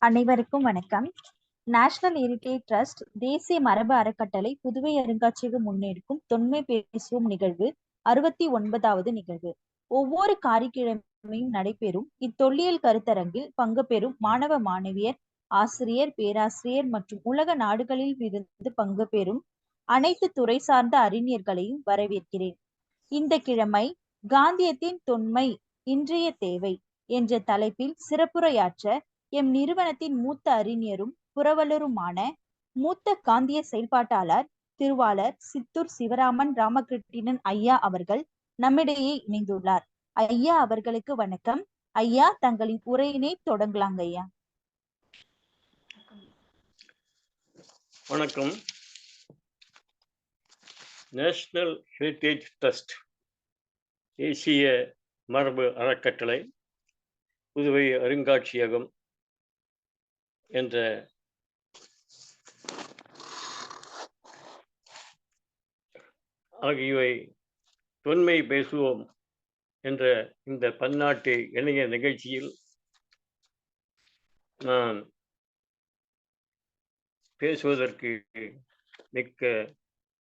அனைவருக்கும் வணக்கம். National heritage trust தேசிய மரபு அறக்கட்டளை புதுவை அருங்காட்சியகம் முன்னெடுக்கும் தொன்மை பேசுவோம் நிகழ்வு 69வது நிகழ்வு. ஒவ்வொரு காரிக்கிழமையும் நடைபெறும் இத்தொல்லியல் கருத்தரங்கில் பங்கு பெறும் மாணவ மாணவியர், ஆசிரியர், பேராசிரியர் மற்றும் உலக நாடுகளில் இருந்து பங்கு பெறும் அனைத்து துறை சார்ந்த அறிஞர்களையும் வரவேற்கிறேன். இந்த கிழமை காந்தியத்தின் தொன்மை இன்றைய தேவை என்ற தலைப்பில் சிறப்புரையாற்ற எம் நிறுவனத்தின் மூத்த அறிஞரும் புரவலருமான மூத்த காந்திய செயல்பாட்டாளர் திருவாளர் சித்தூர் சிவராமன் ராமகிருஷ்ணன் ஐயா அவர்கள் நம்மிடையே இணைந்துள்ளார். ஐயா அவர்களுக்கு வணக்கம். ஐயா, தங்களின் உரையினை தொடங்கலாங்க. ஐயா வணக்கம். நேஷனல் ஹெரிடேஜ் ட்ரஸ்ட் தேசிய மரபு அறக்கட்டளை புதுவை அருங்காட்சியகம் என்ற ஆகியவை தொன்மை பேசுவோம் என்ற இந்த பன்னாட்டு இணைய நிகழ்ச்சியில் நான் பேசுவதற்கு மிக்க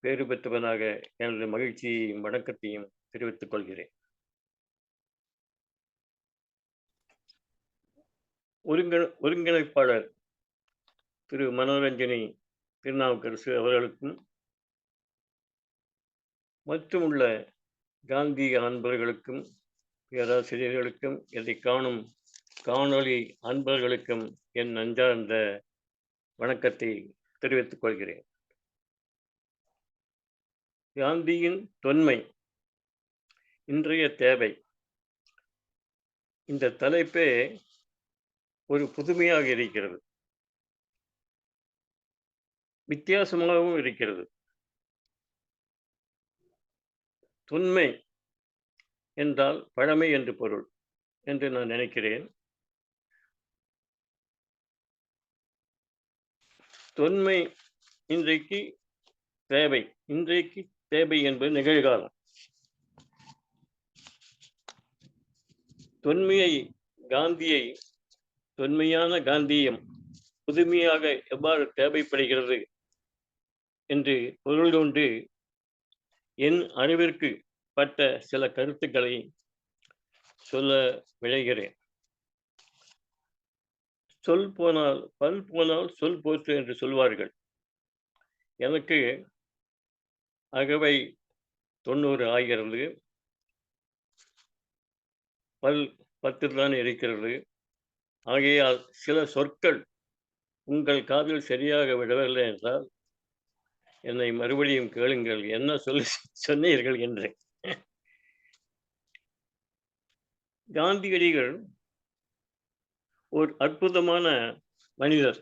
பேறு பெற்றவனாக எனது மகிழ்ச்சியையும் வணக்கத்தையும் தெரிவித்துக் கொள்கிறேன். ஒருங்கிணைப்பாளர் திரு மனோரஞ்சனி திருநாவுக்கரசு அவர்களுக்கும் மற்றும் உள்ள காந்திய அன்பர்களுக்கும் பேராசிரியர்களுக்கும் இதை காணும் காணொளி அன்பர்களுக்கும் என் நஞ்சார்ந்த வணக்கத்தை தெரிவித்துக் கொள்கிறேன். காந்தியின் தொன்மை இன்றைய தேவை, இந்த தலைப்பே ஒரு புதுமையாக இருக்கிறது, வித்தியாசமாகவும் இருக்கிறது. தொன்மை என்றால் பழமை என்று பொருள் என்று நான் நினைக்கிறேன். தொன்மை இன்றைக்கு தேவை, இன்றைக்கு தேவை என்பது நிகழ்காலம். காந்தியை தொன்மையான காந்தியம் புதுமையாக எவ்வாறு தேவைப்படுகிறது என்று பொருள் கொண்டு என் அறிவிற்கு பட்ட சில கருத்துக்களை சொல்ல விளைகிறேன். சொல் போனால் பல் போனால் சொல் போற்று என்று சொல்வார்கள். எனக்கு அகவை 90 ஆகிறது, பல் 10 தான் இருக்கிறது. ஆகையால் சில சொற்கள் உங்கள் காதில் சரியாக விடவில்லை என்றால் என்னை மறுபடியும் கேளுங்கள், என்ன சொன்னீர்கள் என்று. காந்தியடிகள் ஒரு அற்புதமான மனிதர்.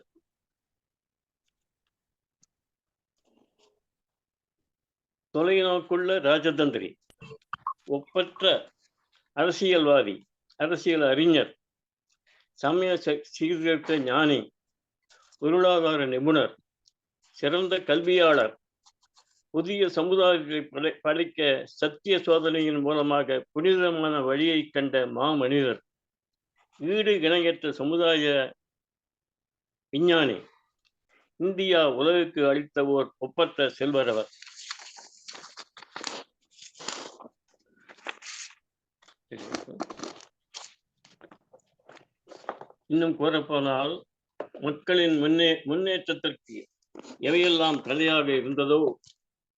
தொலைநோக்குள்ள ராஜதந்திரி, ஒப்பற்ற அரசியல்வாதி, அரசியல் அறிஞர், சமய சீர்திருத்த ஞானி, பொருளாதார நிபுணர், சிறந்த கல்வியாளர், புதிய சமுதாயத்தை படைக்க சத்திய சோதனையின் மூலமாக புனிதமான வழியை கண்ட மாமனிதர், ஈடு இணையற்ற சமுதாய விஞ்ஞானி, இந்தியா உலகுக்கு அளித்த ஓர் ஒப்பற்ற செல்வரவர். இன்னும் கூறப்போனால் மக்களின் முன்னேற்றத்திற்கு எவையெல்லாம் தடையாக இருந்ததோ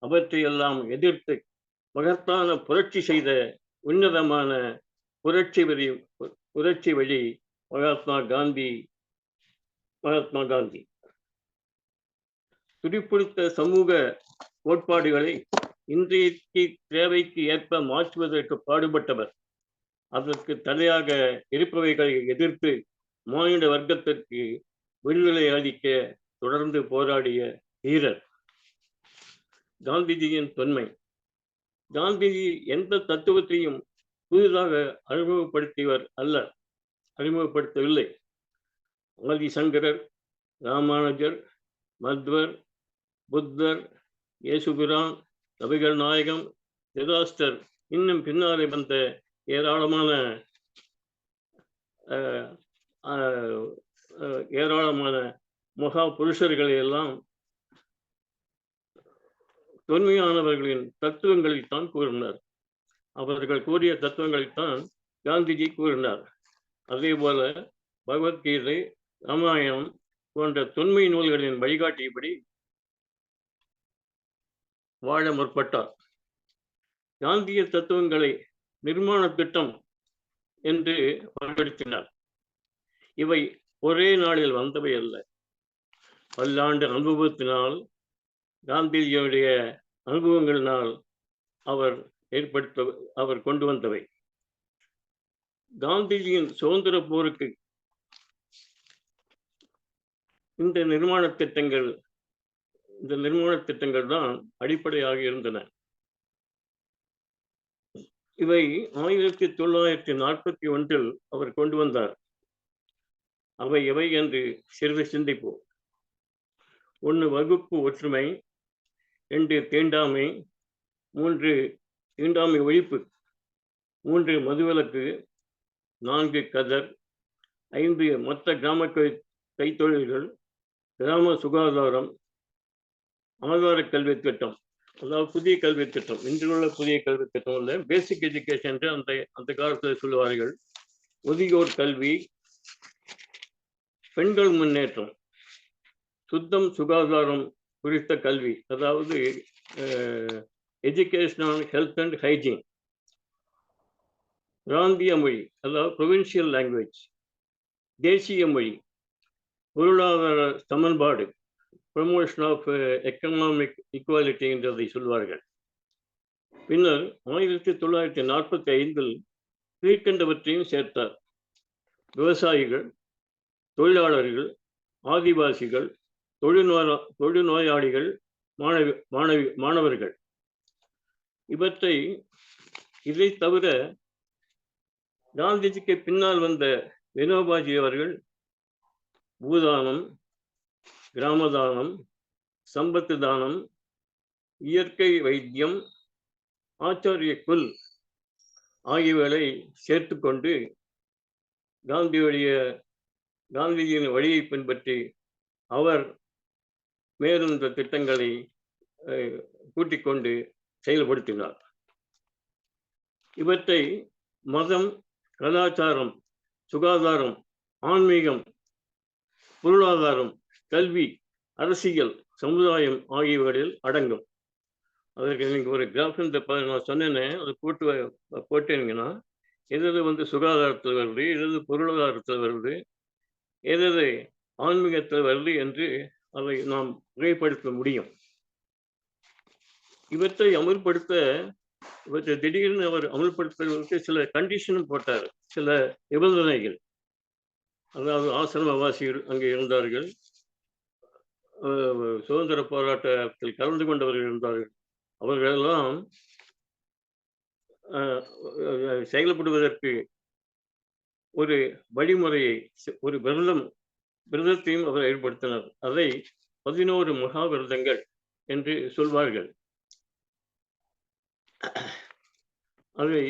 அவற்றையெல்லாம் எதிர்த்து மகத்தான புரட்சி செய்த உன்னதமான புரட்சி வழி மகாத்மா காந்தி. துடிப்பிடித்த சமூக கோட்பாடுகளை இன்றைய தேவைக்கு ஏற்ப மாற்றுவதற்கு பாடுபட்டவர். அதற்கு தடையாக இருப்பவைகளை எதிர்த்து மானிட வர்க்கத்திற்கு விடுதலை அளிக்க தொடர்ந்து போராடிய வீரர். காந்திஜியின் தொன்மை. காந்திஜி எந்த தத்துவத்தையும் புதிதாக அறிமுகப்படுத்தவில்லை. ஆதிசங்கரர், ராமானுஜர், மத்வர், புத்தர், இயேசுபிரான், நபிகள் நாயகம், திராஸ்டர், இன்னும் பின்னாலே வந்த ஏராளமான ஏராளமான மகா புருஷர்களை எல்லாம் தொன்மையானவர்களின் தத்துவங்களைத்தான் கூறினார். அவர்கள் கூறிய தத்துவங்களைத்தான் காந்திஜி கூறினார். அதே போல பகவத்கீதை, ராமாயணம் போன்ற தொன்மை நூல்களின் வழிகாட்டியபடி வாழ முற்பட்டார். காந்திய தத்துவங்களை நிர்மாண திட்டம் என்று பயன்படுத்தினார். இவை ஒரே நாளில் வந்தவை அல்ல. பல்லாண்டு அனுபவத்தினால், காந்திஜியுடைய அனுபவங்களினால் அவர் கொண்டு வந்தவை. காந்திஜியின் சுதந்திர போருக்கு இந்த நிர்மாண திட்டங்கள் தான் அடிப்படையாக இருந்தன. இவை 1941 அவர் கொண்டு வந்தார். அவை எவை என்று சிறிது சிந்திப்போம். 1 வகுப்பு ஒற்றுமை, 2 தீண்டாமை, 3 தீண்டாமை ஒழிப்பு, 3 மதுவிலக்கு, 4 கதர், 5 மொத்த கிராம கைத்தொழில்கள், கிராம சுகாதாரம், ஆதார கல்வி திட்டம், அதாவது புதிய கல்வி திட்டம். இன்றுள்ள புதிய கல்வி திட்டம் இல்லை, பேசிக் எஜுகேஷன் என்று அந்த காலத்தில் சொல்லுவார்கள். முதியோர் கல்வி, பெண்கள் முன்னேற்றம், சுத்தம் சுகாதாரம் குறித்த கல்வி, அதாவது எஜுகேஷனல் ஹெல்த் அண்ட் ஹைஜீன், பிராந்திய மொழி, அதாவது ப்ரொவின்சியல் லாங்குவேஜ், தேசிய மொழி, பொருளாதார சமன்பாடு, ப்ரமோஷன் ஆஃப் எக்கனாமிக் ஈக்குவாலிட்டி என்றதை சொல்வார்கள். பின்னர் 1945 கீழ்கண்டவற்றையும் சேர்த்தார். விவசாயிகள், தொழிலாளர்கள், ஆதிவாசிகள், தொழுநோயாளிகள், மாணவர்கள். இதை தவிர காந்திஜிக்கு பின்னால் வந்த வினோபாஜி அவர்கள் பூதானம், கிராமதானம், சம்பத்து தானம், இயற்கை வைத்தியம், ஆச்சாரிய குல் ஆகியவர்களை சேர்த்து கொண்டு காந்திஜியின் வழியை பின்பற்றி அவர் மேலும் இந்த திட்டங்களை கூட்டிக் கொண்டு செயல்படுத்தினார். இவற்றை மதம், கலாச்சாரம், சுகாதாரம், ஆன்மீகம், பொருளாதாரம், கல்வி, அரசியல், சமுதாயம் ஆகியவற்றில் அடங்கும். அதற்கு நீங்கள் ஒரு கிராஃப் நான் சொன்னேன்னு அதை போட்டீங்கன்னா எது சுகாதாரத்தில் வருது, எது பொருளாதாரத்தில் வருது, எது ஆன்மீகத்தில் வருது என்று அதை நாம் வகைப்படுத்த முடியும். இவற்றை திடீர்னு அவர் அமல்படுத்துவதற்கு சில கண்டிஷனும் போட்டார், சில நிபந்தனைகள். அதாவது ஆசிரமவாசிகள் அங்கே இருந்தார்கள், சுதந்திர போராட்டத்தில் கலந்து கொண்டவர்கள் இருந்தார்கள். அவர்களெல்லாம் செயல்படுவதற்கு ஒரு வழிமுறையை, ஒரு விரதத்தையும் அவர் ஏற்படுத்தினார். அதை 11 மகா விரதங்கள் என்று சொல்வார்கள். அதை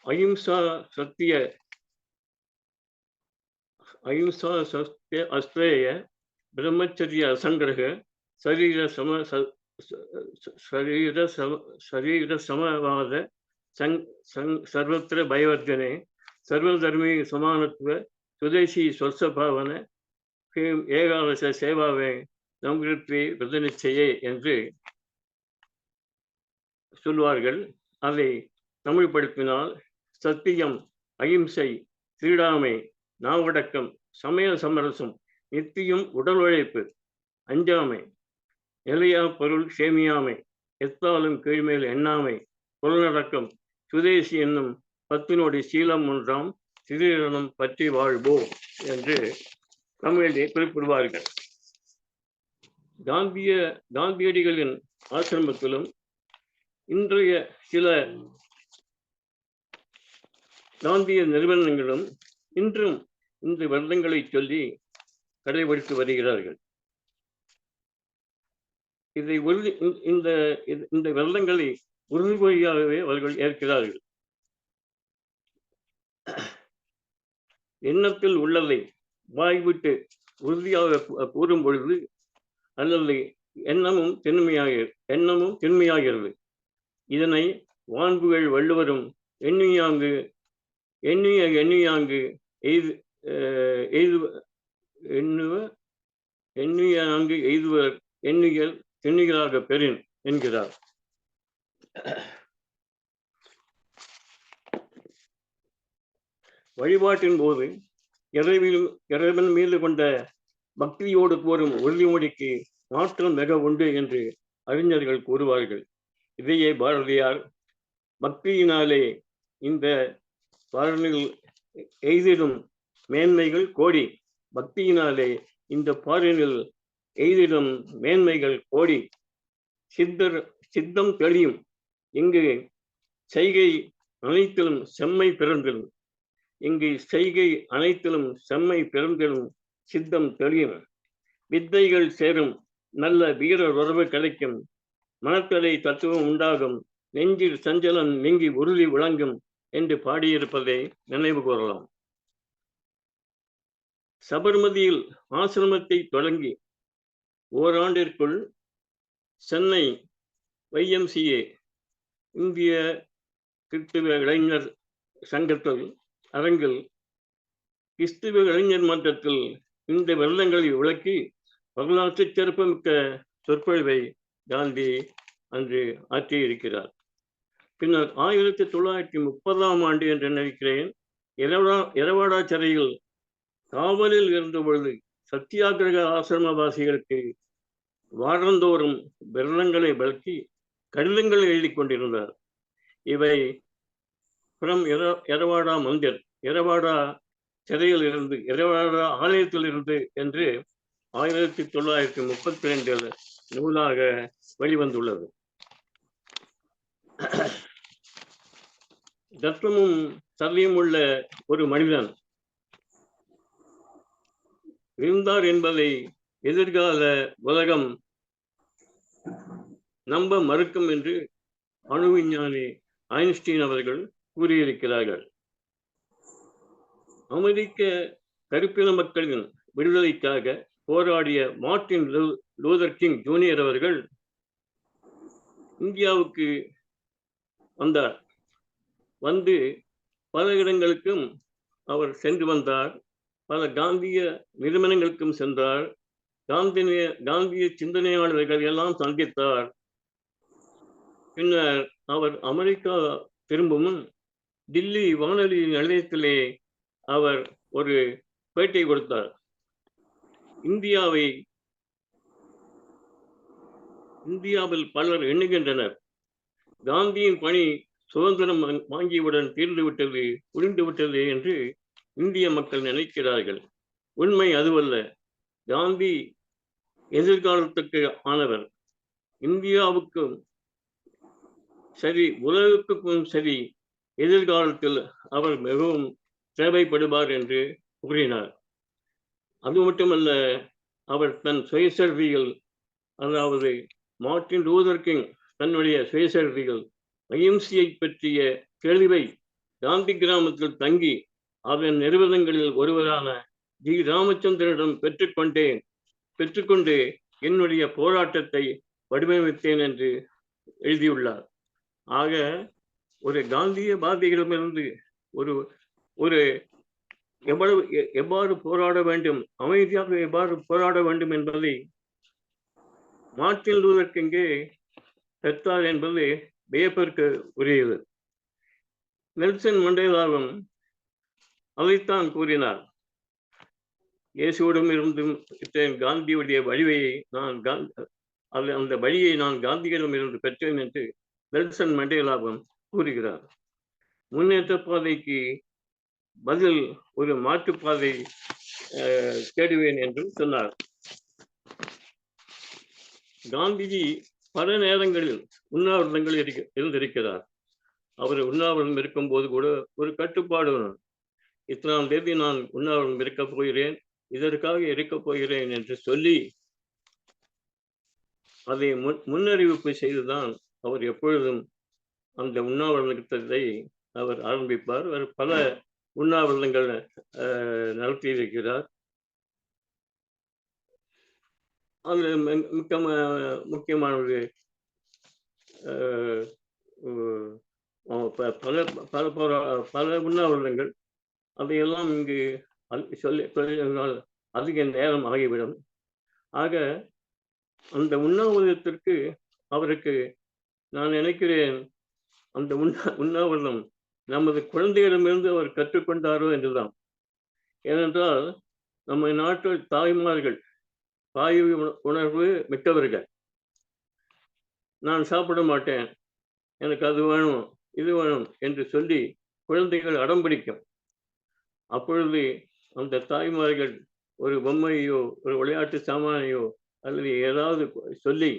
அஹிம்சா சத்திய அஸ்தேய பிரம்மச்சரிய அசங்கிரக சரீர சமவாத சர்வத்திர பயவர்ஜனே சர்வதர்மி சமானத்துவ சுதேசி ஸ்வஸ்வபாவன ஏகாதச சேவாவே நம்கிருத்வி விரதநிச்சயே என்று சொல்வார்கள். அதை தமிழ்படுத்தினால் சத்தியம், அகிம்சை, தீடாமை, நாவடக்கம், சமய சமரசம், நித்தியம் உடல் உழைப்பு, அஞ்சாமை, நிலையா பொருள் சேமியாமை, எத்தாலும் கீழ்மேல் எண்ணாமை, பொருளடக்கம், சுதேசி என்னும் 10 சீலம் ஒன்றாம் சிறிதனம் பற்றி வாழ்வோம் என்று தமிழிலே குறிப்பிடுவார்கள். காந்தியடிகளின் ஆசிரமத்திலும் இன்றைய சில காந்திய நிறுவனங்களும் இன்றும் இந்த வருடங்களை சொல்லி கடைபிடித்து வருகிறார்கள். இந்த வருடங்களை உறுதிமொழியாகவே அவர்கள் ஏற்கிறார்கள். எண்ணத்தில் உள்ளதை வாய்விட்டு உறுதியாக கூறும் பொழுது அல்லது எண்ணமும் திண்மையாகிறது. இதனை வான்புகழ் வள்ளுவரும் எண்ணியாங்கு எய்துவர் எண்ணியல் திண்ணிகளாக பெறின் என்கிறார். வழிபாட்டின் போது இறைவன் மீது கொண்ட பக்தியோடு கூறும் உறுதிமொழிக்கு மாற்றம் மிக உண்டு என்று அறிஞர்கள் கூறுவார்கள். இதையே பாரதியார் பக்தியினாலே இந்த பாடலில் எய்திடும் மேன்மைகள் கோடி, பக்தியினாலே இந்த பாடலில் எய்திடும் மேன்மைகள் கோடி, சித்தம் தெளியும் இங்கு செய்கை அனைத்திலும் செம்மை பிறந்திடும், இங்கு செய்கை அனைத்திலும் செம்மை பிறந்திடும் சித்தம் தெளியும், வித்தைகள் சேரும் நல்ல வீரர் உறவு கிடைக்கும், மனத்தடை தத்துவம் உண்டாகும், நெஞ்சில் சஞ்சலம் நீங்கி உறுதி விளங்கும் என்று பாடியிருப்பதை நினைவு கூறலாம். சபர்மதியில் ஆசிரமத்தை தொடங்கி ஓராண்டிற்குள் சென்னை YMCA இந்திய கிறிஸ்துவ இளைஞர் சங்கத்தில் அரங்கில் கிறிஸ்துவ இளைஞர் மன்றத்தில் இந்த வெள்ளங்களை விளக்கி வரலாற்று சிறப்புமிக்க சொற்பொழிவை காந்தி அன்று ஆற்றியிருக்கிறார். பின்னர் 1930ஆம் ஆண்டு என்று நினைக்கிறேன், எரவாடா சிறையில் காவலில் இருந்த பொழுது சத்தியாகிரக ஆசிரமவாசிகளுக்கு வாரந்தோறும் வெள்ளங்களை விளக்கி கடிதங்கள் எழுதி கொண்டிருந்தார். இவை புறம் எரவாடா மந்திர், எரவாடா சிறையில் இருந்து, எரவாடா ஆலயத்தில் இருந்து என்று 1932 நூலாக வெளிவந்துள்ளது. தத்துவமும் சதியும் உள்ள ஒரு மனிதன் இருந்தார் என்பதை எதிர்கால உலகம் நம்ப மறுக்கும் என்று அணு விஞ்ஞானி ஐன்ஸ்டீன் அவர்கள் கூறியிருக்கிறார்கள். அமெரிக்க கருப்பின மக்களின் விடுதலைக்காக போராடிய மார்ட்டின் லூதர் கிங் ஜூனியர் அவர்கள் இந்தியாவுக்கு வந்தார். வந்து பல இடங்களுக்கும் அவர் சென்று வந்தார். பல காந்திய நிறுவனங்களுக்கும் சென்றார். காந்திய சிந்தனையாளர்கள் எல்லாம் சந்தித்தார். பின்னர் அவர் அமெரிக்கா திரும்பவும் டில்லி வானொலி நிலையத்திலே அவர் ஒரு பேட்டி கொடுத்தார். இந்தியாவில் பலர் எண்ணுகின்றனர், காந்தியின் பணி சுதந்திரம் வாங்கியவுடன் தீர்ந்துவிட்டது, முடிந்துவிட்டது என்று இந்திய மக்கள் நினைக்கிறார்கள். உண்மை அதுவல்ல. காந்தி எதிர்காலத்துக்கு ஆனவர். இந்தியாவுக்கும் சரி, உலகத்துக்கும் சரி, எதிர்காலத்தில் அவர் மிகவும் தேவைப்படுவார் என்று கூறினார். அது மட்டுமல்ல, அவர் தன் சுயசரிதையில், அதாவது மார்ட்டின் லூதர் கிங் தன்னுடைய சுயசரிதையில் YMCA பற்றிய தெளிவை காந்தி கிராமத்தில் தங்கி அதன் நிறுவனங்களில் ஒருவரான ஜி ராமச்சந்திரனிடம் பெற்றுக்கொண்டு என்னுடைய போராட்டத்தை வடிவமைத்தேன் என்று எழுதியுள்ளார். ஆக ஒரு காந்தியவாதிகளிடமிருந்து ஒரு எவ்வாறு போராட வேண்டும், அமைதியாக எவ்வாறு போராட வேண்டும் என்பதை மார்ட்டின் லூதர் கிங்கே பெற்றார் என்பது வியப்பிற்கு உரியது. நெல்சன் மண்டேலாவும் அதைத்தான் கூறினார். இயேசுவிடம் இருந்து காந்தியுடைய அந்த வழியை நான் காந்தியிடம் இருந்து பெற்றேன் என்று நெல்சன் மண்டேலாவும் கூறுகிறார். முன்னேற்ற பாதைக்கு பதில் ஒரு மாற்றுப்பாதை தேடுவேன் என்றும் சொன்னார். காந்திஜி பல நேரங்களில் உண்ணாவிரதங்கள் இருந்திருக்கிறார். அவர் உண்ணாவிரதம் இருக்கும் போது கூட ஒரு கட்டுப்பாடு, இத்தனாம் தேதி நான் உண்ணாவிரதம் இருக்கப் போகிறேன், இதற்காக இருக்கப் போகிறேன் என்று சொல்லி அதை முன்னறிவிப்பு செய்துதான் அவர் எப்பொழுதும் அந்த உண்ணாவிரதத்தை அவர் ஆரம்பிப்பார். அவர் பல உண்ணாவிரதங்கள் நடத்தியிருக்கிறார். அது முக்கியமானது. பல உண்ணாவிரதங்கள் அதையெல்லாம் இங்கு சொல்லினால் அதிக நேரம் ஆகிவிடும். ஆக அந்த உண்ணாவிரதத்திற்கு அவருக்கு நான் நினைக்கிறேன், அந்த உண்ணாவிரதம் நமது குழந்தைகளிடமிருந்து அவர் கற்றுக்கொண்டாரோ என்றுதான். ஏனென்றால் நம்ம நாட்டு தாய்மார்கள் தாய் உணர்வு மிக்கவர்கள். நான் சாப்பிட மாட்டேன், எனக்கு அது வேணும் இது வேணும் என்று சொல்லி குழந்தைகள் அடம்பிடிக்கும். அப்பொழுது அந்த தாய்மார்கள் ஒரு பொம்மையோ ஒரு விளையாட்டு சாமானையோ அல்லது ஏதாவது சொல்லி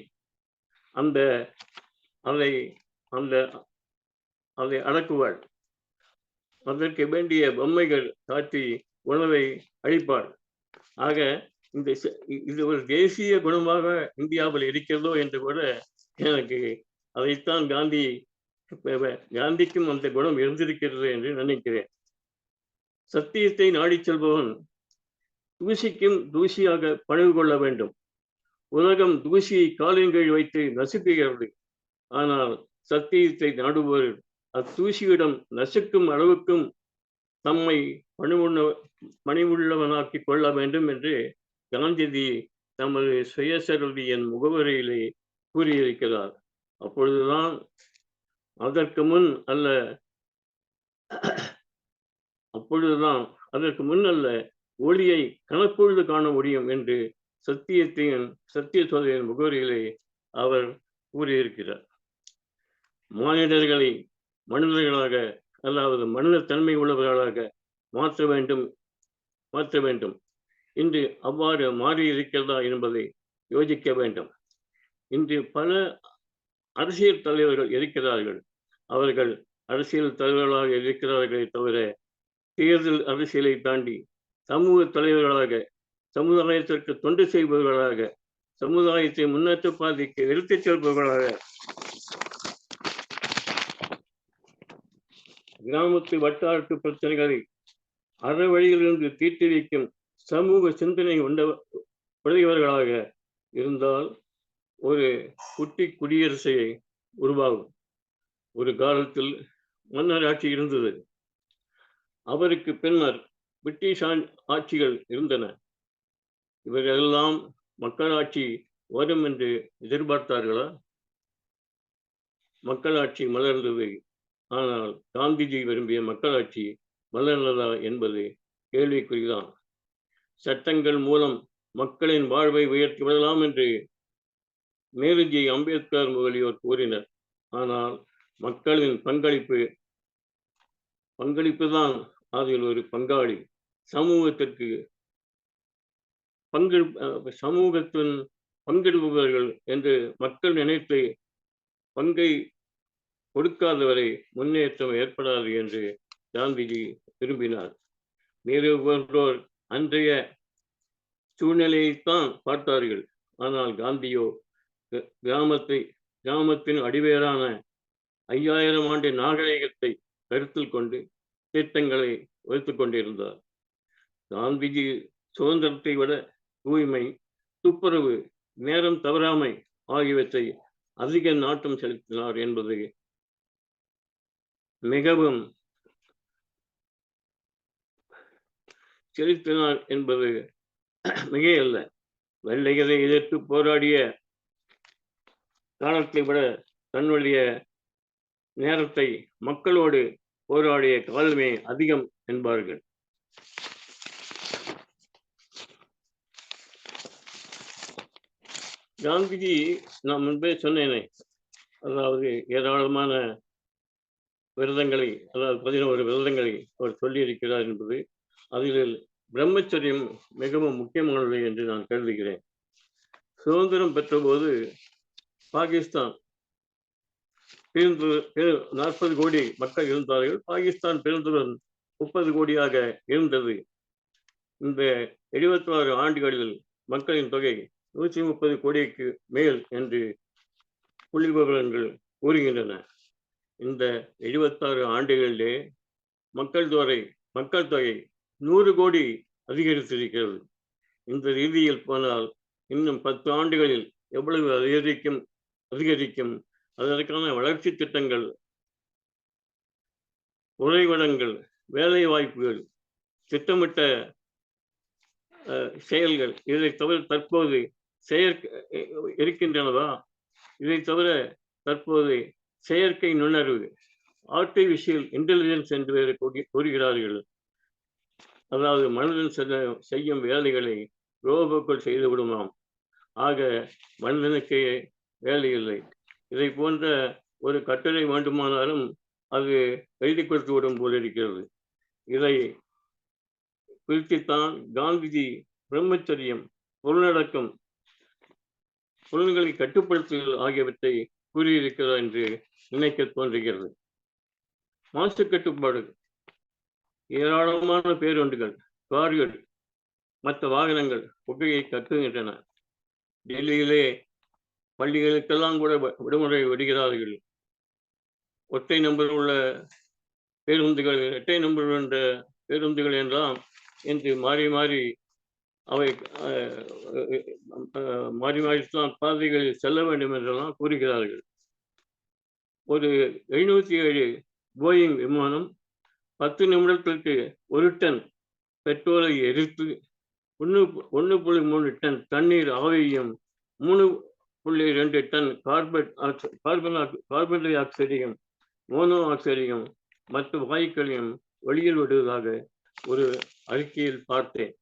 அந்த அதை அந்த அதை அடக்குவாள். அதற்கு வேண்டிய பொம்மைகள் காட்டி உணவை அளிப்பாள். ஆக இது ஒரு தேசிய குணமாக இந்தியாவில் இருக்கிறதோ என்று கூட எனக்கு அதைத்தான் காந்திக்கும் அந்த குணம் இருந்திருக்கிறது என்று நினைக்கிறேன். சத்தியத்தை நாடி செல்பவன் தூசிக்கும் தூசியாக பணிவு கொள்ள வேண்டும். உலகம் தூசியை காலின் கீழ் வைத்து நசுக்குகிறது. ஆனால் சத்தியத்தை நாடுபவர் அத்தூசியிடம் நசுக்கும் அளவுக்கும் தம்மை பணிவுள்ளவனாக்கி கொள்ள வேண்டும் என்று காந்திஜி தமது சுயசரிதியின் முகவரியிலே கூறியிருக்கிறார். அப்பொழுதுதான் அதற்கு முன் அல்ல ஒளியை கணப்பொழுது காண முடியும் என்று சத்திய சோதனையின் முகவரியிலே அவர் கூறியிருக்கிறார். மானிடர்களை மனிதர்களாக, அதாவது மனித தன்மை உள்ளவர்களாக மாற்ற வேண்டும். இன்று அவ்வாறு மாறியிருக்கிறதா என்பதை யோசிக்க வேண்டும். இன்று பல அரசியல் தலைவர்கள் இருக்கிறார்கள். அவர்கள் அரசியல் தலைவர்களாக இருக்கிறார்களே தவிர தேர்தல் அரசியலை தாண்டி சமூக தலைவர்களாக, சமுதாயத்திற்கு தொண்டு செய்பவர்களாக, சமுதாயத்தை முன்னேற்ற பாதைக்கு எடுத்துச் செல்பவர்களாக, கிராமத்து வட்டாரத்து பிரச்சனைகளை அற வழியிலிருந்து தீர்த்து வைக்கும் சமூக சிந்தனை உடையவர்களாக இருந்தால் ஒரு குட்டி குடியரசை உருவாகும். ஒரு காலத்தில் மன்னர் ஆட்சி இருந்தது. அவருக்கு பின்னர் பிரிட்டிஷ் ஆட்சிகள் இருந்தன. இவர்களெல்லாம் மக்களாட்சி வரும் என்று எதிர்பார்த்தார்களா? மக்களாட்சி மலர்ந்தது. ஆனால் காந்திஜி விரும்பிய மக்களாட்சி மலர்ந்ததா என்பது கேள்விக்குறிதான். சட்டங்கள் மூலம் மக்களின் வாழ்வை உயர்த்தி விடலாம் என்று நேருஜி, அம்பேத்கர் முதலியோர் கூறினர். ஆனால் மக்களின் பங்களிப்பு தான் அதில் ஒரு பங்காளி. சமூகத்தின் பங்கெடுப்பவர்கள் என்று மக்கள் நினைத்து பங்கை கொடுக்காதவரை முன்னேற்றம் ஏற்படாது என்று காந்திஜி விரும்பினார். நேரு போன்றோர் அன்றைய சூழ்நிலையைத்தான் பார்த்தார்கள். ஆனால் காந்தியோ கிராமத்தின் அடிவேரான 5000 ஆண்டு நாகரிகத்தை கருத்தில் கொண்டு திட்டங்களை வகுத்துக் கொண்டிருந்தார். காந்திஜி சுதந்திரத்தை விட தூய்மை, துப்புரவு, நேரம் தவறாமை ஆகியவற்றை அதிக நாட்டம் செலுத்தினார் என்பது மிகையல்ல. வெள்ளையரை எதிர்த்து போராடிய காலத்தை விட தன்னுடைய நேரத்தை மக்களோடு போராடிய காலமே அதிகம் என்பார்கள். காந்திஜி, நான் முன்பே சொன்னேனே, அதாவது ஏராளமான விரதங்களை, அதாவது 11 விரதங்களை அவர் சொல்லியிருக்கிறார் என்பது, அதில் பிரம்மச்சரியம் மிகவும் முக்கியமானது என்று நான் கருதுகிறேன். சுதந்திரம் பெற்ற போது பாகிஸ்தான் 40 கோடி மக்கள் இருந்தார்கள். பாகிஸ்தான் பிறந்தவுடன் 30 கோடியாக இருந்தது. இந்த 76 ஆண்டுகளில் மக்களின் தொகை 130 கோடிக்கு மேல் என்று புள்ளி விவரங்கள் கூறுகின்றன. இந்த 76 ஆண்டுகளிலே மக்கள் தொகை மக்கள் தொகை 100 கோடி அதிகரித்திருக்கிறது. இந்த ரீதியில் போனால் இன்னும் 10 ஆண்டுகளில் எவ்வளவு அதிகரிக்கும் அதற்கான வளர்ச்சி திட்டங்கள், உறைவிடங்கள், வேலை வாய்ப்புகள், திட்டமிட்ட செயல்கள், இதை தவிர தற்போது இருக்கின்றனவா? இதை தவிர தற்போது செயற்கை நுண்ணறிவு, ஆர்டிபிஷியல் இன்டெலிஜென்ஸ் என்று வேறு கூறுகிறார்கள். அதாவது மனிதன் செய்யும் வேலைகளை ரோபோக்கள் செய்து விடுமாம். ஆக மனிதனுக்கு வேலை இல்லை. இதை போன்ற ஒரு கட்டுரை வேண்டுமானாலும் அது எழுதி கொடுத்து விடும் போல் இருக்கிறது. இதை குறித்துத்தான் காந்திஜி பிரம்மச்சரியம், பொருளடக்கம், புலன்களை கட்டுப்படுத்துதல் ஆகியவற்றை கூறியிருக்கிறார் என்று நினைக்க தோன்றுகிறது. மாசு கட்டுப்பாடு, ஏராளமான பேருந்துகள், கார்கள், மற்ற வாகனங்கள் புகையை கக்குகின்றன. டெல்லியிலே பள்ளிகளுக்கெல்லாம் கூட விடுமுறை விடுகிறார்கள். ஒற்றை நம்பர் உள்ள பேருந்துகள், இரட்டை நம்பர் என்ற பேருந்துகள் என்றால் என்று மாறி மாறி அவை மாறி மாறித்தான் பாதைகளில் செல்ல வேண்டும் என்றெல்லாம் கூறுகிறார்கள். ஒரு 707 போயிங் விமானம் 10 நிமிடத்திற்கு 1 டன் பெட்ரோலை எரித்து 1.3 டன் தண்ணீர் ஆவியும் 3.2 டன் கார்பன் டை ஆக்சைடையும், மோனோ ஆக்சைடையும் மற்ற வாயுக்களையும் வெளியில் விடுவதாக ஒரு அறிக்கையில் பார்த்தேன்.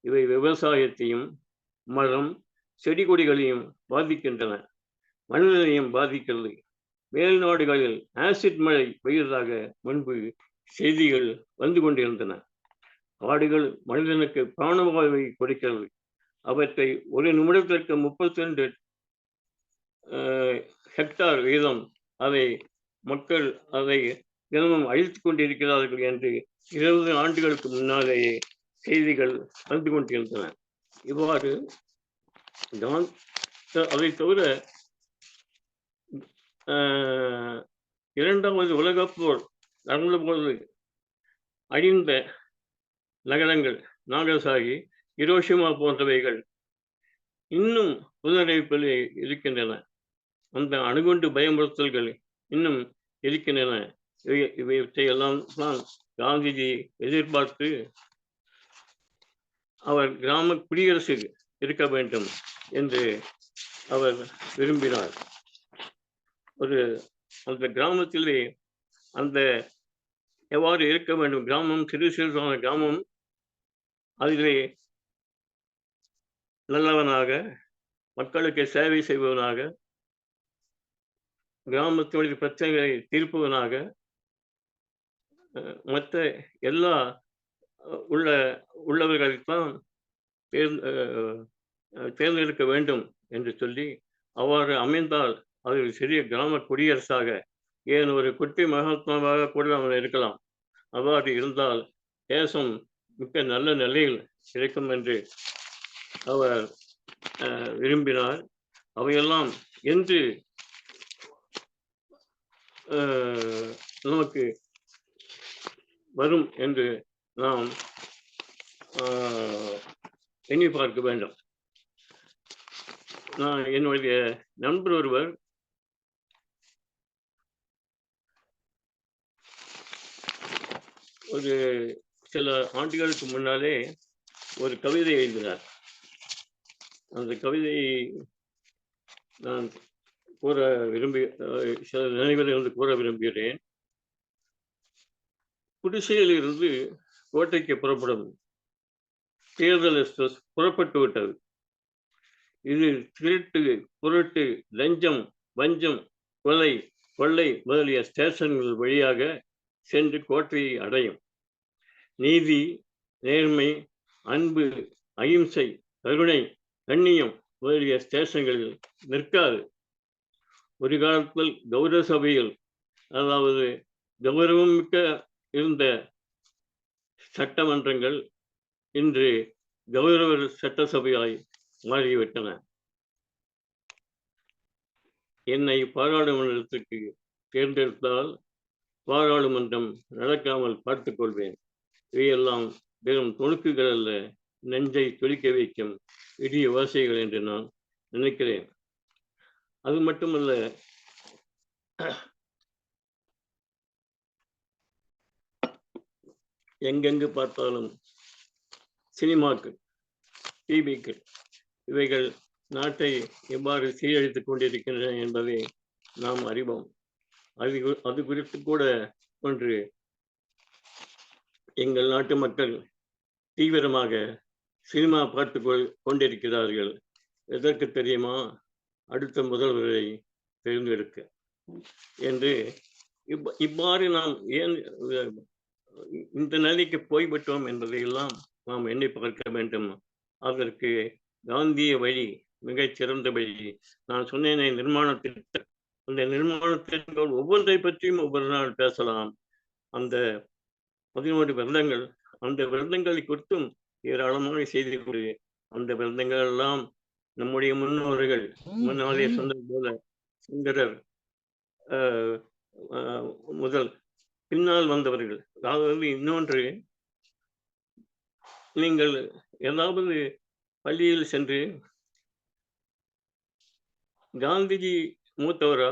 இவை விவசாயத்தையும், மரம், செடி கொடிகளையும் பாதிக்கின்றன, மனிதனையும் பாதிக்கிறது. மேல்நாடுகளில் ஆசிட் மழை பெய்வதாக முன்பு செய்திகள் வந்து கொண்டிருந்தன. காடுகள் மனிதனுக்கு பிராணவாயுவை கொடுக்கிறது. அவற்றை ஒரு நிமிடத்திற்கு 32 ஹெக்டார் வீதம் அதை மக்கள் தினமும் அழித்துக் கொண்டிருக்கிறார்கள் என்று 20 ஆண்டுகளுக்கு முன்னாலேயே செய்திகள் வந்து கொண்டிருந்தன. இவ்வாறு அதை தவிர இரண்டாவது உலகப் போர் நடந்தபோது அழிந்த நகரங்கள் நாகசாகி, ஹிரோஷிமா போன்றவைகள் இன்னும் புனரமைப்பில் இருக்கின்றன. அந்த அணுகுண்டு பயமுறுத்தல்கள் இன்னும் இருக்கின்றன. இவற்றையெல்லாம் தான் காந்திஜி எதிர்பார்த்து அவர் கிராம குடியரசு இருக்க வேண்டும் என்று அவர் விரும்பினார். அந்த கிராமத்திலே அந்த எவ்வாறு இருக்க வேண்டும், கிராமம் சிறுசான கிராமம், அதிலே நல்லவனாக, மக்களுக்கு சேவை செய்பவனாக, கிராமத்தினுடைய பிரச்சனைகளை தீர்ப்பவனாக, மற்ற எல்லா உள்ளவர்களைத்தான் தேர்ந்தெடுக்க வேண்டும் என்று சொல்லி, அவ்வாறு அமைந்தால் அது சிறிய கிராம குடியரசாக, ஏன் ஒரு குட்டி மகாத்மாவாக கூட அவன் இருக்கலாம். அவ்வாறு இருந்தால் தேசம் மிக்க நல்ல நிலையில் இருக்கும் என்று அவர் விரும்பினார். அவையெல்லாம் என்று நமக்கு வரும் என்று நாம் எண்ணி பார்க்க வேண்டும். நான் என்னுடைய நண்பர் ஒருவர் ஒரு சில ஆண்டுகளுக்கு முன்னாலே ஒரு கவிதை எழுதினார். அந்த கவிதையை நான் சில நினைவிலிருந்து கூற விரும்புகிறேன். குடிசையில் இருந்து கோட்டைக்கு புறப்படும் தேர்தல் எக்ஸ்பிரஸ் புறப்பட்டு விட்டது. இது திருட்டு, புரட்டு, லஞ்சம், வஞ்சம், கொள்ளை முதலிய ஸ்டேஷன்கள் வழியாக சென்று கோட்டையை அடையும். நீதி, நேர்மை, அன்பு, அகிம்சை, கருணை, கண்ணியம் முதலிய ஸ்டேஷன்களில் நிற்காது. ஒரு காலத்தில் கௌரவ சபையில், அதாவது கௌரவம் மிக்க இருந்த சட்டமன்றங்கள் இன்று கௌரவ சட்டசபையாய் மாறிவிட்டன. என்னை பாராளுமன்றத்துக்கு தேர்ந்தெடுத்தால் பாராளுமன்றம் நடக்காமல் பார்த்துக் கொள்வேன். இவையெல்லாம் வெறும் துணுக்குகள் அல்ல, நெஞ்சை துடிக்க வைக்கும் இடிய ஓசைகள் என்று நான் நினைக்கிறேன். அது மட்டுமல்ல, எங்கெங்கு பார்த்தாலும் சினிமாக்கள், டிவிக்கள், இவைகள் நாட்டை எவ்வாறு சீரழித்துக் கொண்டிருக்கின்றன என்பதை நாம் அறிவோம். அது குறித்து கூட ஒன்று எங்கள் நாட்டு மக்கள் தீவிரமாக சினிமா பார்த்து கொண்டிருக்கிறார்கள். எதற்கு தெரியுமா? அடுத்த முதல்வரை தேர்ந்தெடுக்க என்று. இவ்வாறு நாம் ஏன் இந்த நிலைக்கு போய்விட்டோம் என்பதையெல்லாம் நாம் எண்ணி பார்க்க வேண்டும். அதற்கு காந்திய வழி மிகச் சிறந்த வழி. நான் சொன்னேனே, நிர்மாண திட்டம். அந்த நிர்மாண திட்டங்கள் ஒவ்வொன்றை பற்றியும் ஒவ்வொரு நாள் பேசலாம். அந்த 11 வருடங்கள், அந்த வருடங்களை குறித்தும் ஏராளமான செய்திகள். அந்த வருடங்கள் எல்லாம் நம்முடைய முன்னோர்கள் முன்னாலே சொன்னது போல சுந்தரர் முதல் பின்னால் வந்தவர்கள். அதாவது இன்னொன்று, நீங்கள் ஏதாவது பள்ளியில் சென்று காந்திஜி மூத்தவரா,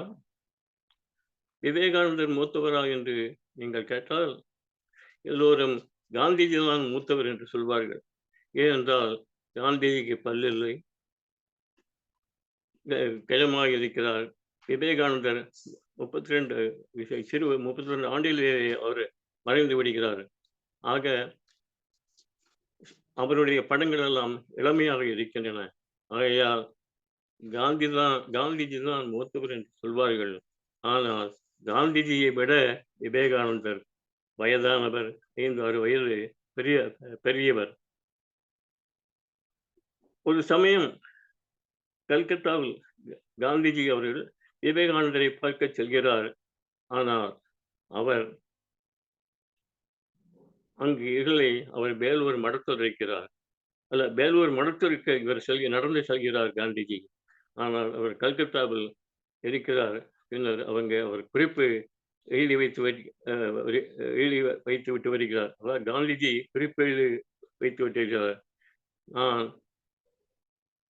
விவேகானந்தர் மூத்தவரா என்று நீங்கள் கேட்டால் எல்லோரும் காந்திஜி தான் மூத்தவர் என்று சொல்வார்கள். ஏனென்றால் காந்திஜிக்கு பல்லில்லை, கிழமாக இருக்கிறார். விவேகானந்தர் 32 ஆண்டிலேயே அவர் மறைந்து விடுகிறார். ஆக அவருடைய படங்கள் எல்லாம் இளமையாக இருக்கின்றன. ஆகையால் காந்திஜி தான் மூத்தவர் என்று சொல்வார்கள். ஆனால் காந்திஜியை விட விவேகானந்தர் வயதானவர், 5-6 வயது பெரியவர். ஒரு சமயம் கல்கத்தாவில் காந்திஜி அவர்கள் விவேகானந்தரை பார்க்க செல்கிறார். ஆனால் அவர் அங்கு அவர் வேலூர் மடத்தில் இருக்கிறார். அல்ல, வேலூர் மடத்திற்கு இவர் நடந்து செல்கிறார் காந்திஜி. ஆனால் அவர் கல்கத்தாவில் இருக்கிறார். பின்னர் அவர் குறிப்பு எழுதி வைத்து வருகிறார். அதாவது காந்திஜி குறிப்பு எழுதி வைத்து விட்டிருக்கிறார். நான்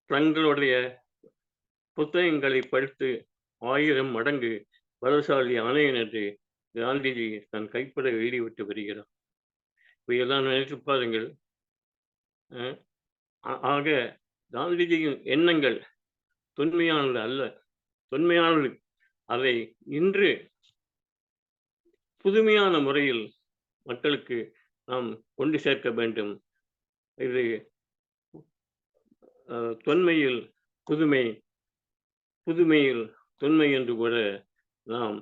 தங்களுடைய புத்தகங்களை படித்து 1000 மடங்கு பலசாலி ஆணையன் என்று காந்திஜி தன் கைப்பட எழுதிவிட்டு வருகிறார். இவையெல்லாம் நினைத்து பாருங்கள். ஆக காந்திஜியின் எண்ணங்கள் தொன்மையானது அல்ல, தொன்மையானது. அதை இன்று புதுமையான முறையில் மக்களுக்கு நாம் கொண்டு சேர்க்க வேண்டும். இது தொன்மையில் புதுமை, புதுமையில் தொன்மை என்று கூட நாம்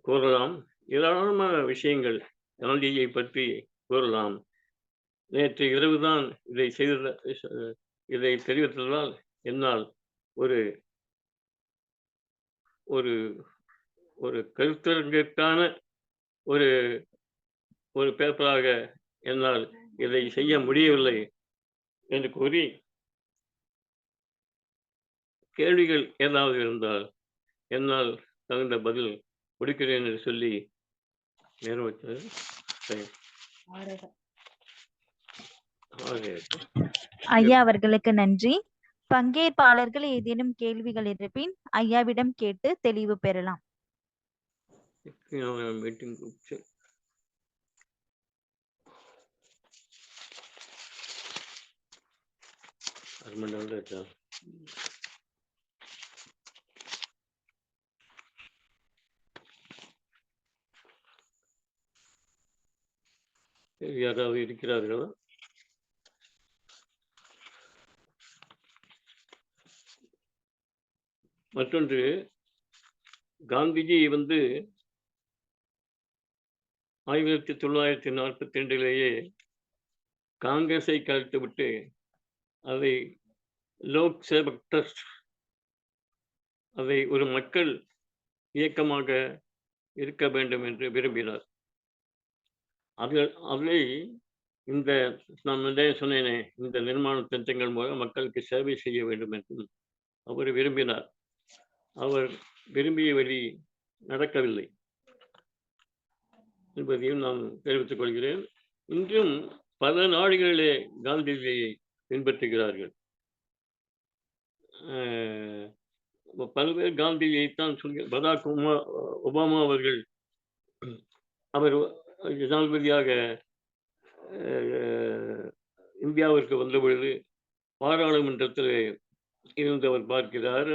கூறலாம். ஏராளமான விஷயங்கள் காந்தியை பற்றி கூறலாம். நேற்று இரவுதான் இதை தெரிவித்ததால் என்னால் ஒரு ஒரு ஒரு கருத்தரங்கிற்கான ஒரு ஒரு பேப்பராக என்னால் இதை செய்ய முடியவில்லை என்று கூறி, கேள்விகள் ஏதாவது இருந்தால் என்னால் தகுந்த பதில் கொடுக்கிறேன் என்று சொல்லி நேரம் வச்சது. ஐயா அவர்களுக்கு நன்றி. பங்கேற்பாளர்கள் ஏதேனும் கேள்விகள் இருப்பின் ஐயாவிடம் கேட்டு தெளிவு பெறலாம். யாராவது இருக்கிறார்களா? மற்றொன்று, காந்திஜி 1942 காங்கிரஸை கலைத்துவிட்டு அதை லோக் சேவக் ட்ரஸ்ட், அதை ஒரு மக்கள் இயக்கமாக இருக்க வேண்டும் என்று விரும்பினார். அதை இந்த நான் சொன்னேனே, இந்த நிர்மாண திட்டங்கள் மூலம் மக்களுக்கு சேவை செய்ய வேண்டும் என்று அவர் விரும்பினார். அவர் விரும்பிய வழி நடக்கவில்லை என்பதையும் நான் தெரிவித்துக் கொள்கிறேன். இன்றும் பல நாடுகளிலே காந்திஜியை பின்பற்றுகிறார்கள். அஹ் பல்வேறு காந்திஜியைத்தான் சொல்லி பராக் ஒபாமா அவர்கள் அவர் ஜனாதிபதியாக இந்தியாவிற்கு வந்த பொழுது பாராளுமன்றத்தில் இருந்து அவர் பார்க்கிறார்.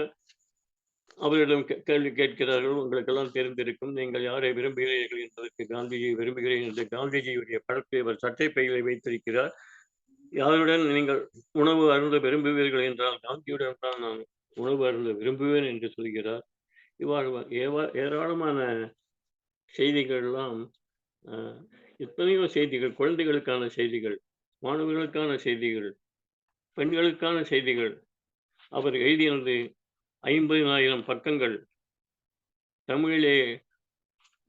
அவரிடம் கேள்வி கேட்கிறார்கள். உங்களுக்கெல்லாம் தெரிந்திருக்கும், நீங்கள் யாரை விரும்புகிறீர்கள் என்பதற்கு காந்திஜியை விரும்புகிறேன் என்று காந்திஜியுடைய படத்தை அவர் சட்டை பையிலே வைத்திருக்கிறார். யாருடன் நீங்கள் உணவு அருந்த விரும்புவீர்கள் என்றால் காந்தியுடன் தான் நான் உணவு அருந்த விரும்புவேன் என்று சொல்கிறார். இவ்வாறு ஏராளமான செய்திகள்லாம், எத்தனையோ செய்திகள், குழந்தைகளுக்கான செய்திகள், மாணவர்களுக்கான செய்திகள், பெண்களுக்கான செய்திகள். அவர் எழுதியது 50,000 பக்கங்கள். தமிழிலே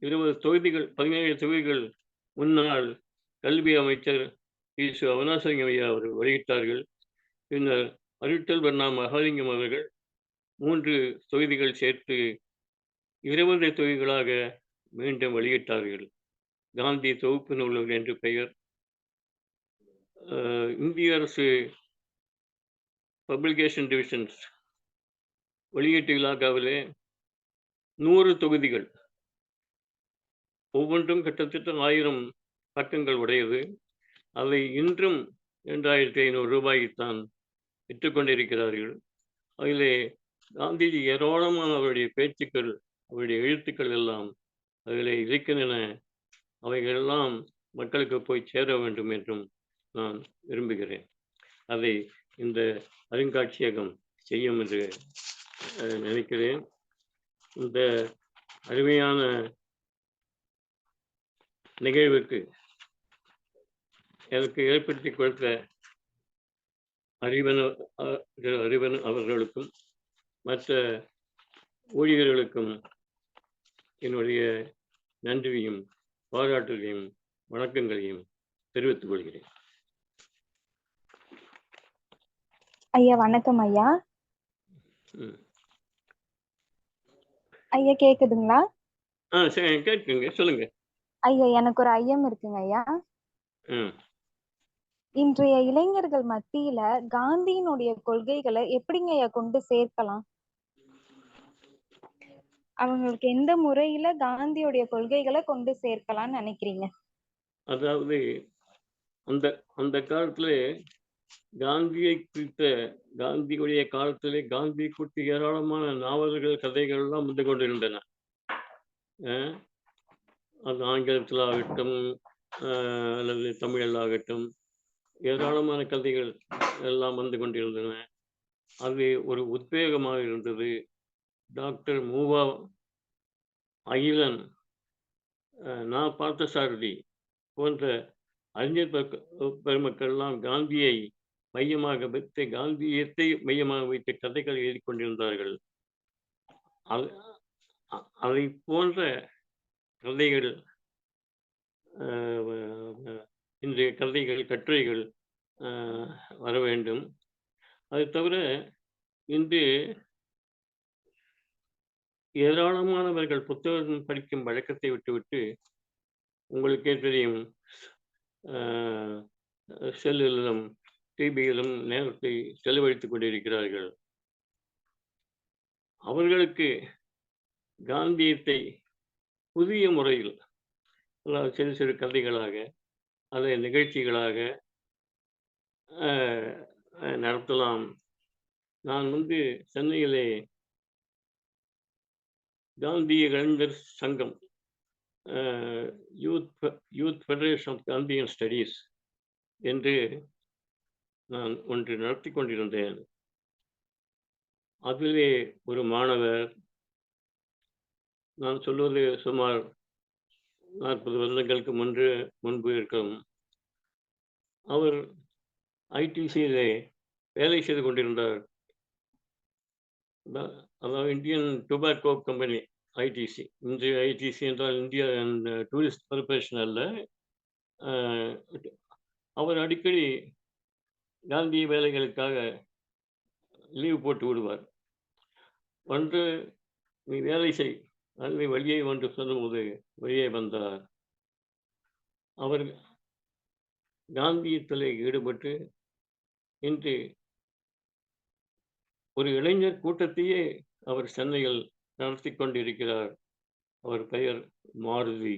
20 தொகுதிகள், 17 தொகுதிகள் முன்னாள் கல்வி அமைச்சர் சு. அவினாசிலிங்கம் ஐயா அவர்கள் வெளியிட்டார்கள். பின்னர் அருட்செல்வர் மகாலிங்கம் அவர்கள் 3 தொகுதிகள் சேர்த்து 20 தொகுதிகளாக மீண்டும் வெளியிட்டார்கள். காந்தி தொகுப்பு நூல்கள் என்று பெயர். இந்திய அரசு பப்ளிகேஷன் டிவிஷன்ஸ் வெளியீட்டு இலாக்காவிலே 100 தொகுதிகள், ஒவ்வொன்றும் கிட்டத்தட்ட 1000 பக்கங்கள் உடையது. அதை இன்றும் 2500 ரூபாய்க்குத்தான் விற்றுக்கொண்டிருக்கிறார்கள். அதிலே காந்திஜி ஏராளமான அவருடைய பேச்சுக்கள், அவருடைய எழுத்துக்கள் எல்லாம் அதிலே இருக்கின்றன. அவைகளெல்லாம் மக்களுக்கு போய் சேர வேண்டும் என்றும் நான் விரும்புகிறேன். அதை இந்த அருங்காட்சியகம் செய்யும் என்று நினைக்கிறேன். இந்த அருமையான நிகழ்வுக்கு எனக்கு ஏற்படுத்தி கொடுத்த அறிவன் அவர்களுக்கும் மற்ற ஊழியர்களுக்கும் என்னுடைய நன்றியையும் பாராட்டுகளையும் வணக்கங்களையும் தெரிவித்துக் கொள்கிறேன். ஐயா வணக்கம் ஐயா. ஐயா கேக்குதுங்களா? கேட்குங்க, சொல்லுங்க ஐயா. எனக்கு ஒரு ஐயம் இருக்குங்க ஐயா. இன்றைய இளைஞர்கள் மத்தியில காந்தியினுடைய கொள்கைகளை எப்படிங்க ஐயா கொண்டு சேர்க்கலாம்? அவங்களுக்கு எந்த முறையில காந்தியுடைய கொள்கைகளை கொண்டு சேர்க்கலாம்னு நினைக்கிறீங்க? அதாவது அந்த காலத்துல காந்தியை குறித்த, காந்தியுடைய காலத்திலே காந்தி குறித்து ஏராளமான நாவல்கள், கதைகள் எல்லாம் வந்து கொண்டிருந்தன. அது ஆங்கிலத்தில் ஆகட்டும் அல்லது தமிழில் ஆகட்டும் ஏராளமான கதைகள் எல்லாம் வந்து கொண்டிருந்தன. அது ஒரு உத்வேகமாக இருந்தது. டாக்டர் மூவா அகிலன், பார்த்தசாரதி போன்ற அறிஞர் பெருமக்கள்லாம் காந்தியை மையமாக வைத்து, காந்தியத்தை மையமாக வைத்து கதைகள் எழுதி கொண்டிருந்தார்கள். அதை போன்ற கதைகள், இன்றைய கதைகள், கட்டுரைகள் வர வேண்டும். அது தவிர இன்று ஏராளமானவர்கள் புத்தகம் படிக்கும் வழக்கத்தை விட்டுவிட்டு, உங்களுக்கே தெரியும், செல்லிலும் டிவியிலும் நேரத்தை செலவழித்துக் கொண்டிருக்கிறார்கள். அவர்களுக்கு காந்தியத்தை புதிய முறையில், அதாவது சிறு சிறு கதைகளாக, அதை நிகழ்ச்சிகளாக நடத்தலாம். நான் சென்னையிலே காந்திய இளைஞர் சங்கம், youth federation of Gandhian studies என்று நான் ஒன்று நடத்தி கொண்டிருந்தேன். அதிலே ஒரு மாணவர், நான் சொல்வது சுமார் 40 வருடங்களுக்கு முன்பு இருக்கும், அவர் ஐடிசியிலே வேலை செய்து கொண்டிருந்தார். அதாவது இந்தியன் டொபாக்கோ கம்பெனி, ஐடிசி. இன்றைய ஐடிசி என்றால் இந்தியன் டூரிஸ்ட் கார்பரேஷன் அல்ல. அவர் அடிக்கடி காந்திய வேலைகளுக்காக லீவு போட்டு விடுவார். வந்து நீ வேலை செய், அல்லது வெளியே வந்து சொல்லும்போது வெளியே வந்தார். அவர் காந்தியத்திலே ஈடுபட்டு இன்று ஒரு இளைஞர் கூட்டத்தையே அவர் சென்னையில் நடத்தி கொண்டிருக்கிறார். அவர் பெயர் மாருதி.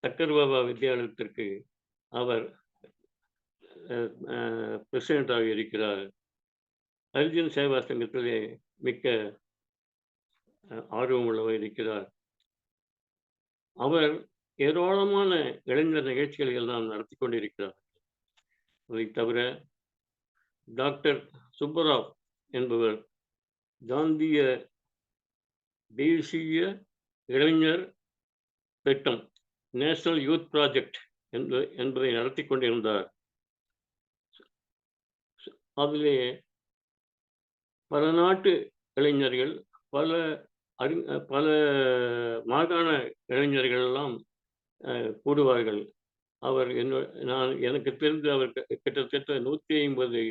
சக்கரபாபா வித்யாலயத்திற்கு அவர் பிரசிடென்டாக இருக்கிறார். ஹரிஜன் சேவா சங்கத்திலே மிக்க ஆர்வமுள்ளவர் இருக்கிறார். அவர் ஏராளமான இளைஞர் நிகழ்ச்சிகளை எல்லாம் நடத்தி கொண்டிருக்கிறார். அதை தவிர டாக்டர் சுப்பராவ் என்பவர் காந்திய தேசிய இளைஞர் திட்டம் நேஷனல் யூத் ப்ராஜெக்ட் என்பதை நடத்தி கொண்டிருந்தார். அதிலே பல நாட்டு இளைஞர்கள், பல மாகாண இளைஞர்கள் எல்லாம் கூடுவார்கள். அவர் எனக்கு தெரிந்து அவர் கிட்டத்தட்ட 150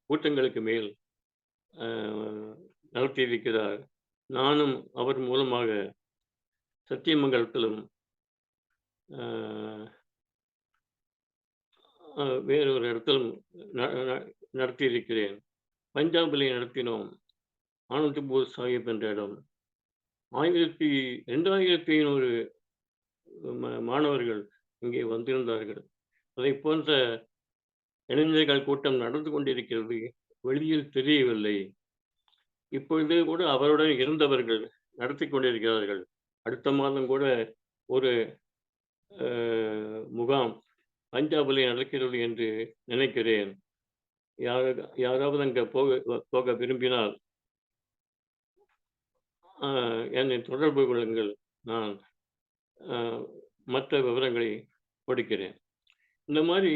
கூட்டங்களுக்கு மேல் நடத்தியிருக்கிறார். நானும் அவர் மூலமாக சத்தியமங்கலத்திலும் வேறொரு இடத்திலும் நடத்தியிருக்கிறேன். பஞ்சாபிலே நடத்தினோம். ஆனந்த்பூர் சாஹிப் என்ற இடம். 2500 மாணவர்கள் இங்கே வந்திருந்தார்கள். அதை போன்ற இளைஞர்கள் கூட்டம் நடந்து கொண்டிருக்கிறது. வெளியில் தெரியவில்லை. இப்பொழுதே கூட அவருடன் இருந்தவர்கள் நடத்தி கொண்டிருக்கிறார்கள். அடுத்த மாதம் கூட ஒரு முகாம் பஞ்சாபிலே நடக்கிறது என்று நினைக்கிறேன். யாராவது அங்கே போக விரும்பினால் என்னை தொடர்பு கொள்ளுங்கள். நான் மற்ற விவரங்களை கொடுக்கிறேன். இந்த மாதிரி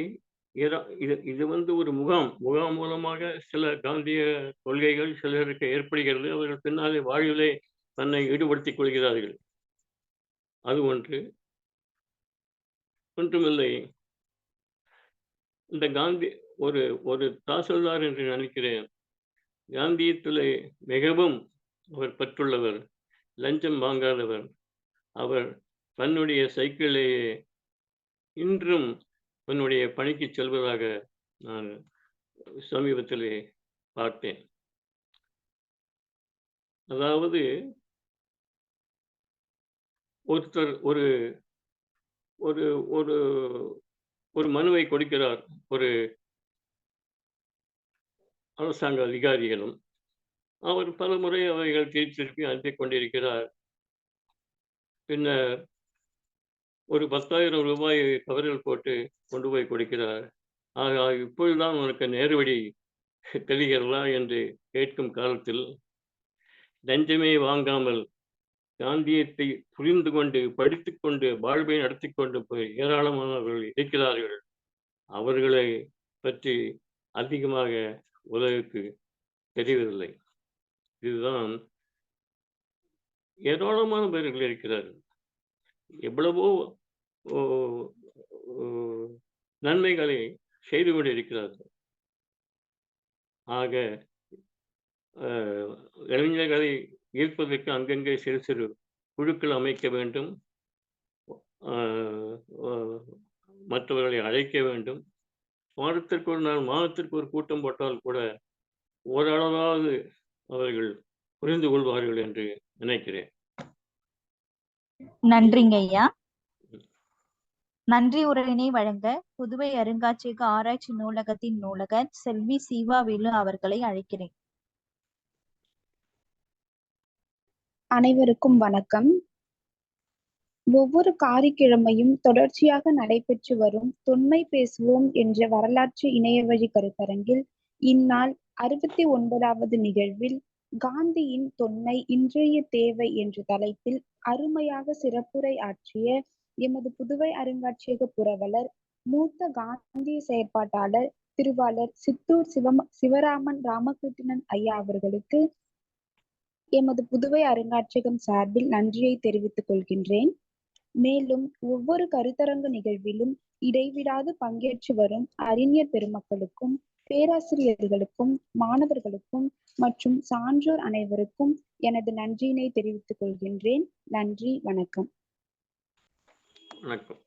இது ஒரு முகாம் மூலமாக சில காந்திய கொள்கைகள் சிலருக்கு ஏற்படுகிறது. அவர்கள் பின்னாலே வாழ்விலே தன்னை ஈடுபடுத்திக் கொள்கிறார்கள். அது ஒன்றுமில்லை. இந்த காந்தி ஒரு தாசில்தார் என்று நினைக்கிறேன். காந்தியத்திலே மிகவும் அவர் பற்றுள்ளவர், லஞ்சம் வாங்காதவர். அவர் தன்னுடைய சைக்கிளையே இன்றும் தன்னுடைய பணிக்கு செல்வதாக நான் சமீபத்திலே பார்த்தேன். அதாவது ஒருத்தர் ஒரு மனுவை கொடுக்கிறார் ஒரு அரசாங்க அதிகாரிகளும். அவர் பல முறை அவைகள் திருப்பி அனுப்பி கொண்டிருக்கிறார். பின்னர் ஒரு 10,000 ரூபாய் கவரில் போட்டு கொண்டு போய் கொடுக்கிறார். ஆக இப்பொழுதுதான் உனக்கு நேர்வழி தெரிகிறதா என்று கேட்கும் காலத்தில் லஞ்சமே வாங்காமல் காந்தியத்தை புரிந்து கொண்டு படித்துக் கொண்டு வாழ்வை நடத்தி கொண்டு போய் ஏராளமானவர்கள் இருக்கிறார்கள். அவர்களை பற்றி அதிகமாக உலகுக்கு தெரியவில்லை. இதுதான் ஏராளமான பேர்கள் இருக்கிறார்கள். எவ்வளவோ நன்மைகளை செய்து கொண்டிருக்கிறார்கள். ஆக இளைஞர்களை ஈர்ப்பதற்கு அங்கங்கே சிறு சிறு குழுக்கள் அமைக்க வேண்டும். மற்றவர்களை அழைக்க வேண்டும். வாரத்திற்கு ஒரு நாள், மாதத்திற்கு ஒரு கூட்டம் போட்டால் கூட ஓரளவாவது அவர்கள் புரிந்து கொள்வார்கள் என்று நினைக்கிறேன். நன்றிங்க ஐயா. நன்றி உரையினை வழங்க புதுவை அருங்காட்சியக ஆராய்ச்சி நூலகத்தின் நூலகர் செல்வி சீவாவேலு அவர்களை அழைக்கிறேன். அனைவருக்கும் வணக்கம். ஒவ்வொரு காரிக்கிழமையும் தொடர்ச்சியாக நடைபெற்று வரும் தொன்மை பேசுவோம் என்ற வரலாற்று இணையவழி கருத்தரங்கில் இந்நாள் 69வது நிகழ்வில் காந்தியின் தொன்மை இன்றைய தேவை என்ற தலைப்பில் அருமையாக சிறப்புரை ஆற்றிய எமது புதுவை அருங்காட்சியக புரவலர், மூத்த காந்திய செயற்பாட்டாளர் திருவாளர் சித்தூர் சிவராமன் ராமகிருஷ்ணன் ஐயா அவர்களுக்கு எமது புதுவை அருங்காட்சியகம் சார்பில் நன்றியை தெரிவித்துக் கொள்கின்றேன். மேலும் ஒவ்வொரு கருத்தரங்கு நிகழ்விலும் இடைவிடாது பங்கேற்று வரும் அறிஞர் பெருமக்களுக்கும், பேராசிரியர்களுக்கும், மாணவர்களுக்கும் மற்றும் சான்றோர் அனைவருக்கும் எனது நன்றியினை தெரிவித்துக் கொள்கின்றேன். நன்றி, வணக்கம். வணக்கம்.